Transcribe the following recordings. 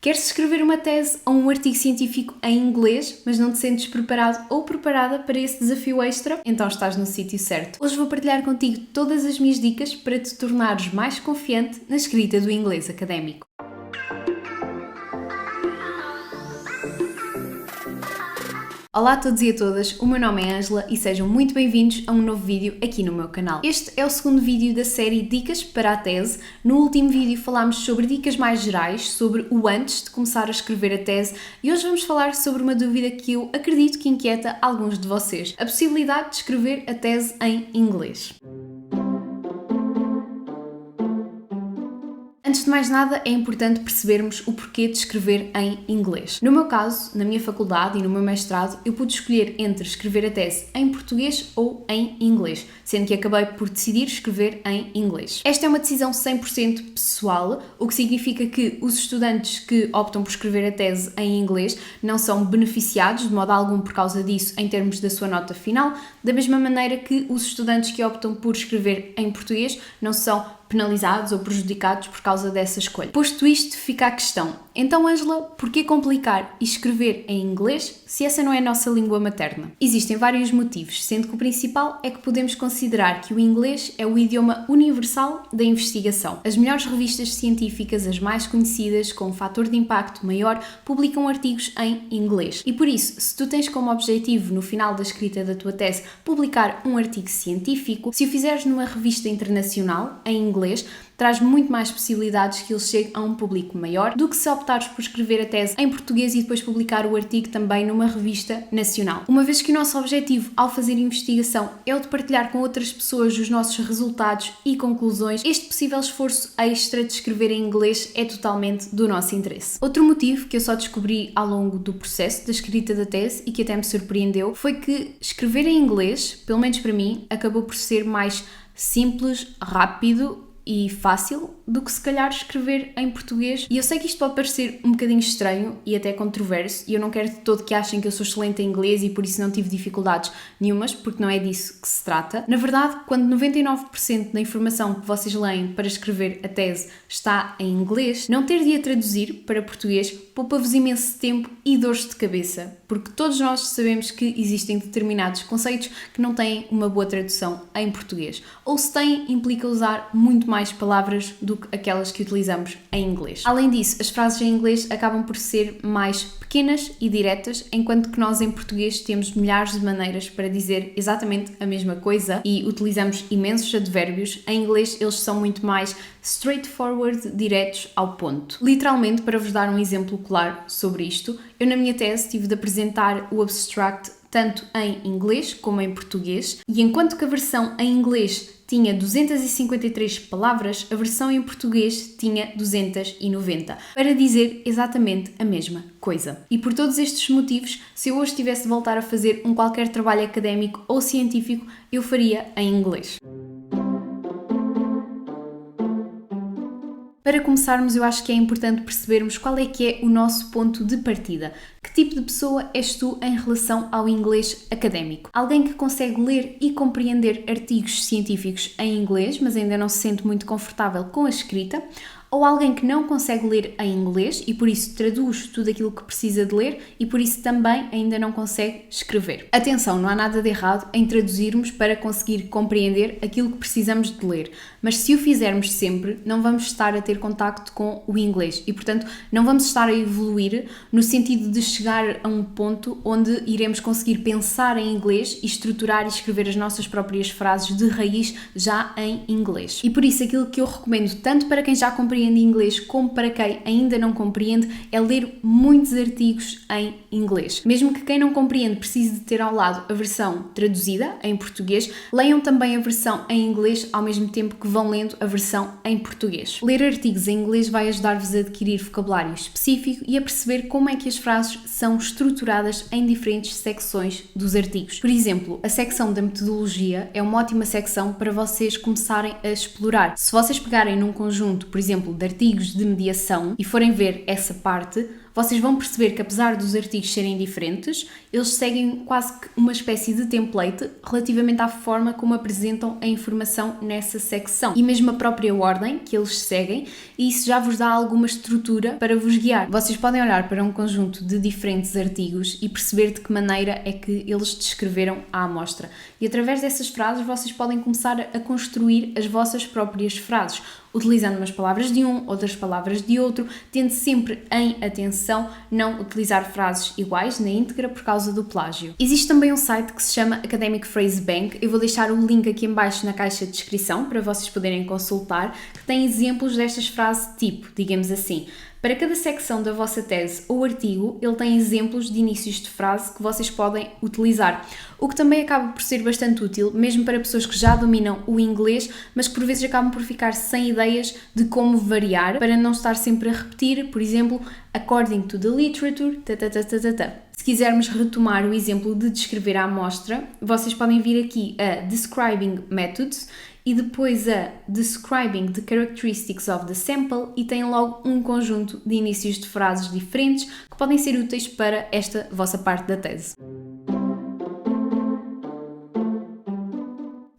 Queres escrever uma tese ou um artigo científico em inglês, mas não te sentes preparado ou preparada para esse desafio extra? Então estás no sítio certo. Hoje vou partilhar contigo todas as minhas dicas para te tornares mais confiante na escrita do inglês académico. Olá a todos e a todas, o meu nome é Ângela e sejam muito bem-vindos a um novo vídeo aqui no meu canal. Este é o segundo vídeo da série Dicas para a Tese. No último vídeo falámos sobre dicas mais gerais, sobre o antes de começar a escrever a tese e hoje vamos falar sobre uma dúvida que eu acredito que inquieta alguns de vocês, a possibilidade de escrever a tese em inglês. Antes de mais nada, é importante percebermos o porquê de escrever em inglês. No meu caso, na minha faculdade e no meu mestrado, eu pude escolher entre escrever a tese em português ou em inglês, sendo que acabei por decidir escrever em inglês. Esta é uma decisão 100% pessoal, o que significa que os estudantes que optam por escrever a tese em inglês não são beneficiados de modo algum por causa disso em termos da sua nota final, da mesma maneira que os estudantes que optam por escrever em português não são penalizados ou prejudicados por causa dessa escolha. Posto isto, fica a questão. Então, Ângela, porquê complicar e escrever em inglês se essa não é a nossa língua materna? Existem vários motivos, sendo que o principal é que podemos considerar que o inglês é o idioma universal da investigação. As melhores revistas científicas, as mais conhecidas, com um fator de impacto maior, publicam artigos em inglês. E por isso, se tu tens como objetivo, no final da escrita da tua tese, publicar um artigo científico, se o fizeres numa revista internacional, em inglês, traz muito mais possibilidades que ele chegue a um público maior do que se optares por escrever a tese em português e depois publicar o artigo também numa revista nacional. Uma vez que o nosso objetivo ao fazer investigação é o de partilhar com outras pessoas os nossos resultados e conclusões, este possível esforço extra de escrever em inglês é totalmente do nosso interesse. Outro motivo que eu só descobri ao longo do processo da escrita da tese e que até me surpreendeu foi que escrever em inglês, pelo menos para mim, acabou por ser mais simples, rápido e fácil do que se calhar escrever em português. E eu sei que isto pode parecer um bocadinho estranho e até controverso e eu não quero de todo que achem que eu sou excelente em inglês e por isso não tive dificuldades nenhumas, porque não é disso que se trata. Na verdade, quando 99% da informação que vocês leem para escrever a tese está em inglês, não ter de a traduzir para português poupa-vos imenso tempo e dores de cabeça, porque todos nós sabemos que existem determinados conceitos que não têm uma boa tradução em português, ou se têm, implica usar muito mais palavras do que aquelas que utilizamos em inglês. Além disso, as frases em inglês acabam por ser mais pequenas e diretas, enquanto que nós em português temos milhares de maneiras para dizer exatamente a mesma coisa e utilizamos imensos advérbios. Em inglês eles são muito mais straightforward, diretos ao ponto. Literalmente, para vos dar um exemplo claro sobre isto, eu na minha tese tive de apresentar o abstract tanto em inglês como em português e enquanto que a versão em inglês tinha 253 palavras, a versão em português tinha 290, para dizer exatamente a mesma coisa. E por todos estes motivos, se eu hoje tivesse de voltar a fazer um qualquer trabalho académico ou científico, eu faria em inglês. Para começarmos, eu acho que é importante percebermos qual é que é o nosso ponto de partida. Que tipo de pessoa és tu em relação ao inglês académico? Alguém que consegue ler e compreender artigos científicos em inglês, mas ainda não se sente muito confortável com a escrita? Ou alguém que não consegue ler em inglês e por isso traduz tudo aquilo que precisa de ler e por isso também ainda não consegue escrever. Atenção, não há nada de errado em traduzirmos para conseguir compreender aquilo que precisamos de ler, mas se o fizermos sempre, não vamos estar a ter contacto com o inglês e, portanto, não vamos estar a evoluir no sentido de chegar a um ponto onde iremos conseguir pensar em inglês e estruturar e escrever as nossas próprias frases de raiz já em inglês. E por isso, aquilo que eu recomendo tanto para quem já compreende inglês como para quem ainda não compreende é ler muitos artigos em inglês. Mesmo que quem não compreende precise de ter ao lado a versão traduzida em português, leiam também a versão em inglês ao mesmo tempo que vão lendo a versão em português. Ler artigos em inglês vai ajudar-vos a adquirir vocabulário específico e a perceber como é que as frases são estruturadas em diferentes secções dos artigos. Por exemplo, a secção da metodologia é uma ótima secção para vocês começarem a explorar. Se vocês pegarem num conjunto, por exemplo, de artigos de mediação e forem ver essa parte, vocês vão perceber que apesar dos artigos serem diferentes, eles seguem quase que uma espécie de template relativamente à forma como apresentam a informação nessa secção. E mesmo a própria ordem que eles seguem, e isso já vos dá alguma estrutura para vos guiar. Vocês podem olhar para um conjunto de diferentes artigos e perceber de que maneira é que eles descreveram a amostra. E através dessas frases vocês podem começar a construir as vossas próprias frases, utilizando umas palavras de um, outras palavras de outro, tendo sempre em atenção não utilizar frases iguais na íntegra por causa do plágio. Existe também um site que se chama Academic Phrase Bank, eu vou deixar o link aqui em baixo na caixa de descrição para vocês poderem consultar, que tem exemplos destas frases tipo, digamos assim. Para cada secção da vossa tese ou artigo, ele tem exemplos de inícios de frase que vocês podem utilizar, o que também acaba por ser bastante útil, mesmo para pessoas que já dominam o inglês, mas que por vezes acabam por ficar sem ideias de como variar, para não estar sempre a repetir, por exemplo, according to the literature, Se quisermos retomar o exemplo de descrever a amostra, vocês podem vir aqui a Describing Methods, e depois a Describing the Characteristics of the Sample e tem logo um conjunto de inícios de frases diferentes que podem ser úteis para esta vossa parte da tese.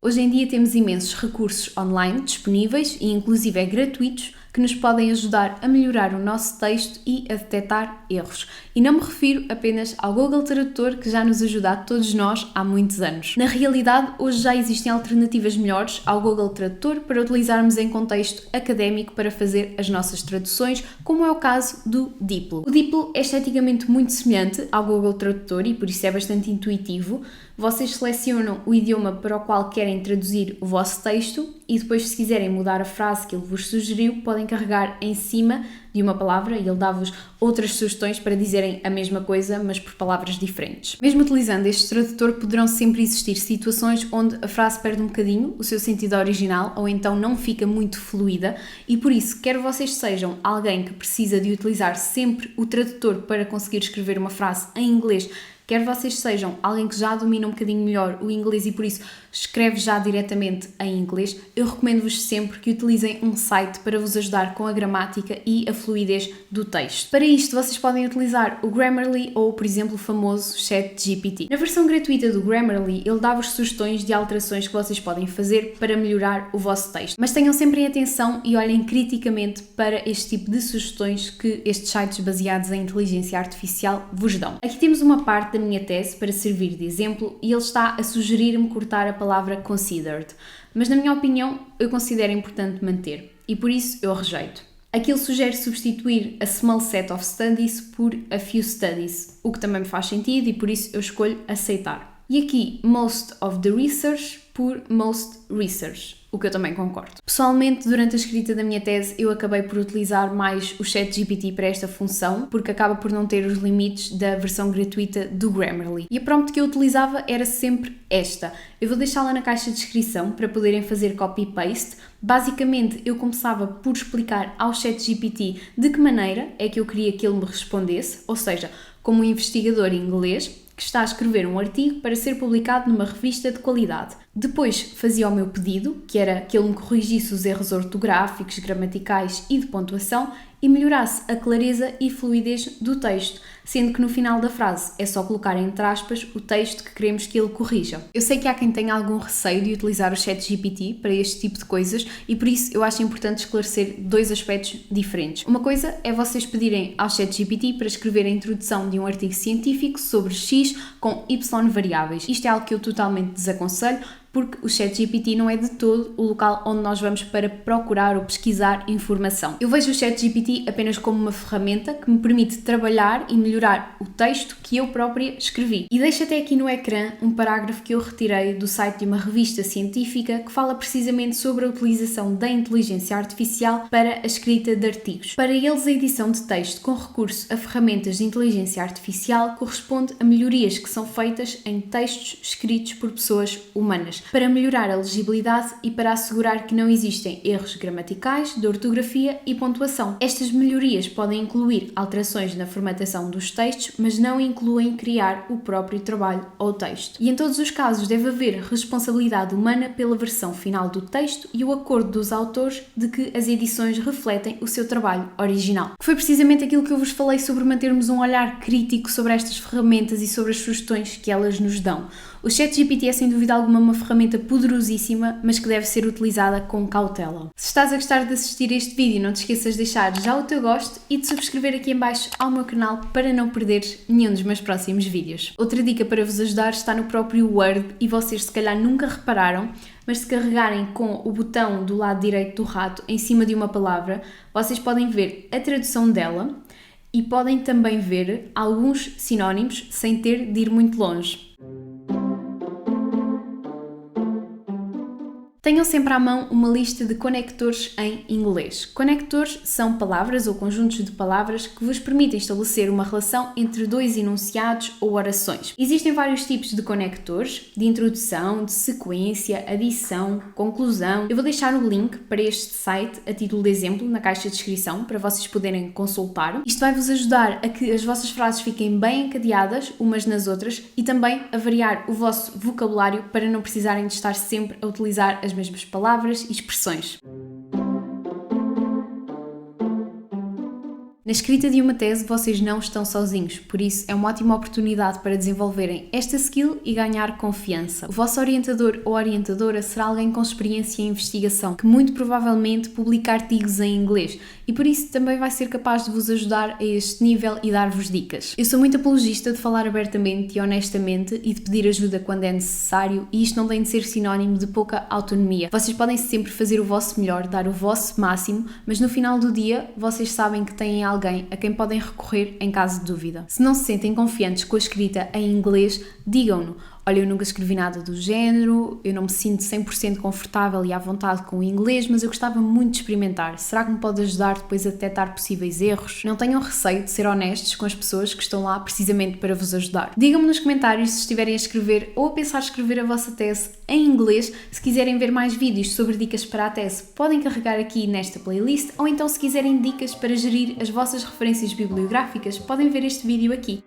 Hoje em dia temos imensos recursos online disponíveis e inclusive gratuitos que nos podem ajudar a melhorar o nosso texto e a detectar erros. E não me refiro apenas ao Google Tradutor, que já nos ajuda a todos nós há muitos anos. Na realidade, hoje já existem alternativas melhores ao Google Tradutor para utilizarmos em contexto académico para fazer as nossas traduções, como é o caso do Diplo. O Diplo é esteticamente muito semelhante ao Google Tradutor e por isso é bastante intuitivo. Vocês selecionam o idioma para o qual querem traduzir o vosso texto e depois, se quiserem mudar a frase que ele vos sugeriu, podem carregar em cima de uma palavra e ele dá-vos outras sugestões para dizerem a mesma coisa, mas por palavras diferentes. Mesmo utilizando este tradutor, poderão sempre existir situações onde a frase perde um bocadinho o seu sentido original ou então não fica muito fluida e por isso, quer vocês sejam alguém que precisa de utilizar sempre o tradutor para conseguir escrever uma frase em inglês, quer vocês sejam alguém que já domina um bocadinho melhor o inglês e por isso escreve já diretamente em inglês, eu recomendo-vos sempre que utilizem um site para vos ajudar com a gramática e a fluidez do texto. Para isto, vocês podem utilizar o Grammarly ou, por exemplo, o famoso ChatGPT. Na versão gratuita do Grammarly, ele dá-vos sugestões de alterações que vocês podem fazer para melhorar o vosso texto. Mas tenham sempre em atenção e olhem criticamente para este tipo de sugestões que estes sites baseados em inteligência artificial vos dão. Aqui temos uma parte da minha tese para servir de exemplo e ele está a sugerir-me cortar a palavra considered, mas na minha opinião eu considero importante manter e por isso eu rejeito. Aqui ele sugere substituir a small set of studies por a few studies, o que também me faz sentido e por isso eu escolho aceitar. E aqui most of the research por most research, o que eu também concordo. Pessoalmente, durante a escrita da minha tese, eu acabei por utilizar mais o ChatGPT para esta função, porque acaba por não ter os limites da versão gratuita do Grammarly. E a prompt que eu utilizava era sempre esta. Eu vou deixá-la na caixa de descrição para poderem fazer copy-paste. Basicamente, eu começava por explicar ao ChatGPT de que maneira é que eu queria que ele me respondesse, ou seja, como um investigador inglês que está a escrever um artigo para ser publicado numa revista de qualidade. Depois fazia o meu pedido, que era que ele me corrigisse os erros ortográficos, gramaticais e de pontuação e melhorasse a clareza e fluidez do texto, sendo que no final da frase é só colocar entre aspas o texto que queremos que ele corrija. Eu sei que há quem tenha algum receio de utilizar o ChatGPT para este tipo de coisas e por isso eu acho importante esclarecer dois aspectos diferentes. Uma coisa é vocês pedirem ao ChatGPT para escrever a introdução de um artigo científico sobre X com Y variáveis. Isto é algo que eu totalmente desaconselho, porque o ChatGPT não é de todo o local onde nós vamos para procurar ou pesquisar informação. Eu vejo o ChatGPT apenas como uma ferramenta que me permite trabalhar e melhorar o texto que eu própria escrevi. E deixo até aqui no ecrã um parágrafo que eu retirei do site de uma revista científica que fala precisamente sobre a utilização da inteligência artificial para a escrita de artigos. Para eles, a edição de texto com recurso a ferramentas de inteligência artificial corresponde a melhorias que são feitas em textos escritos por pessoas humanas. palavras, para melhorar a legibilidade e para assegurar que não existem erros gramaticais, de ortografia e pontuação. Estas melhorias podem incluir alterações na formatação dos textos, mas não incluem criar o próprio trabalho ou texto. E em todos os casos deve haver responsabilidade humana pela versão final do texto e o acordo dos autores de que as edições refletem o seu trabalho original. Foi precisamente aquilo que eu vos falei sobre mantermos um olhar crítico sobre estas ferramentas e sobre as sugestões que elas nos dão. O ChatGPT é sem dúvida alguma uma ferramenta poderosíssima, mas que deve ser utilizada com cautela. Se estás a gostar de assistir a este vídeo, não te esqueças de deixar já o teu gosto e de subscrever aqui em baixo ao meu canal para não perderes nenhum dos meus próximos vídeos. Outra dica para vos ajudar está no próprio Word e vocês se calhar nunca repararam, mas se carregarem com o botão do lado direito do rato em cima de uma palavra, vocês podem ver a tradução dela e podem também ver alguns sinónimos sem ter de ir muito longe. Tenham sempre à mão uma lista de conectores em inglês. Conectores são palavras ou conjuntos de palavras que vos permitem estabelecer uma relação entre dois enunciados ou orações. Existem vários tipos de conectores, de introdução, de sequência, adição, conclusão. Eu vou deixar o link para este site a título de exemplo na caixa de descrição para vocês poderem consultar. Isto vai vos ajudar a que as vossas frases fiquem bem encadeadas umas nas outras e também a variar o vosso vocabulário para não precisarem de estar sempre a utilizar as mesmas palavras e expressões. Na escrita de uma tese, vocês não estão sozinhos, por isso é uma ótima oportunidade para desenvolverem esta skill e ganhar confiança. O vosso orientador ou orientadora será alguém com experiência em investigação, que muito provavelmente publica artigos em inglês e por isso também vai ser capaz de vos ajudar a este nível e dar-vos dicas. Eu sou muito apologista de falar abertamente e honestamente e de pedir ajuda quando é necessário e isto não tem de ser sinónimo de pouca autonomia. Vocês podem sempre fazer o vosso melhor, dar o vosso máximo, mas no final do dia vocês sabem que têm alguém a quem podem recorrer em caso de dúvida. Se não se sentem confiantes com a escrita em inglês, digam-no. Olha, eu nunca escrevi nada do género, eu não me sinto 100% confortável e à vontade com o inglês, mas eu gostava muito de experimentar. Será que me pode ajudar depois a detectar possíveis erros? Não tenham receio de ser honestos com as pessoas que estão lá precisamente para vos ajudar. Digam-me nos comentários se estiverem a escrever ou a pensar escrever a vossa tese em inglês. Se quiserem ver mais vídeos sobre dicas para a tese, podem carregar aqui nesta playlist, ou então se quiserem dicas para gerir as vossas referências bibliográficas, podem ver este vídeo aqui.